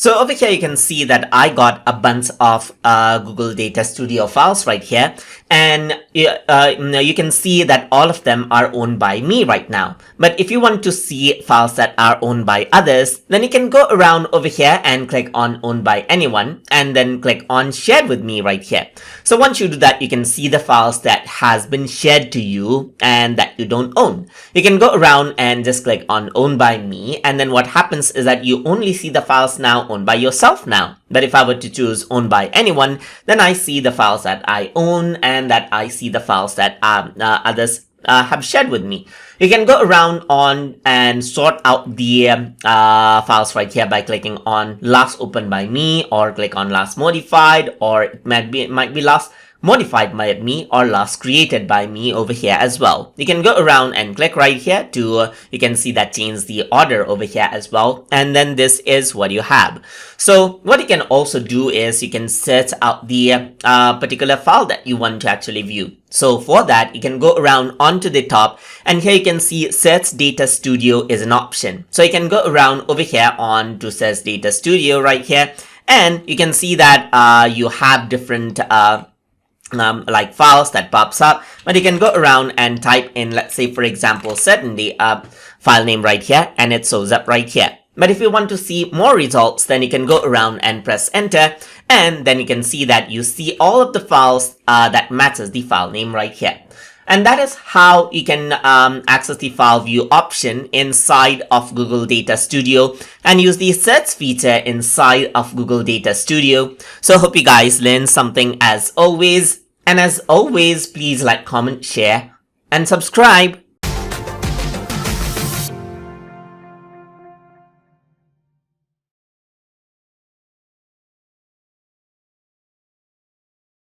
So over here, you can see that I got a bunch of Google Data Studio files right here. And you can see that all of them are owned by me right now. But if you want to see files that are owned by others, then you can go around over here and click on owned by anyone and then click on shared with me right here. So once you do that, you can see the files that has been shared to you and that you don't own. You can go around and just click on owned by me, and then what happens is that you only see the files now owned by yourself now. But if I were to choose owned by anyone, then I see the files that I own and that I see the files that others have shared with me. You can go around on and sort out the files right here by clicking on last opened by me, or click on last modified, or it might be last modified by me or last created by me over here as well. You can go around and click right here to, you can see that change the order over here as well. And then this is what you have. So what you can also do is you can search out the particular file that you want to actually view. So for that, you can go around onto the top, and here you can see Search Data Studio is an option. So you can go around over here on to Search Data Studio right here, and you can see that you have different like files that pops up, but you can go around and type in, let's say for example, certainly file name right here, and it shows up right here. But if you want to see more results, then you can go around and press enter, and then you can see that you see all of the files that matches the file name right here. And that is how you can access the file view option inside of Google Data Studio and use the search feature inside of Google Data Studio. So hope you guys learned something as always. And as always, please like, comment, share, and subscribe.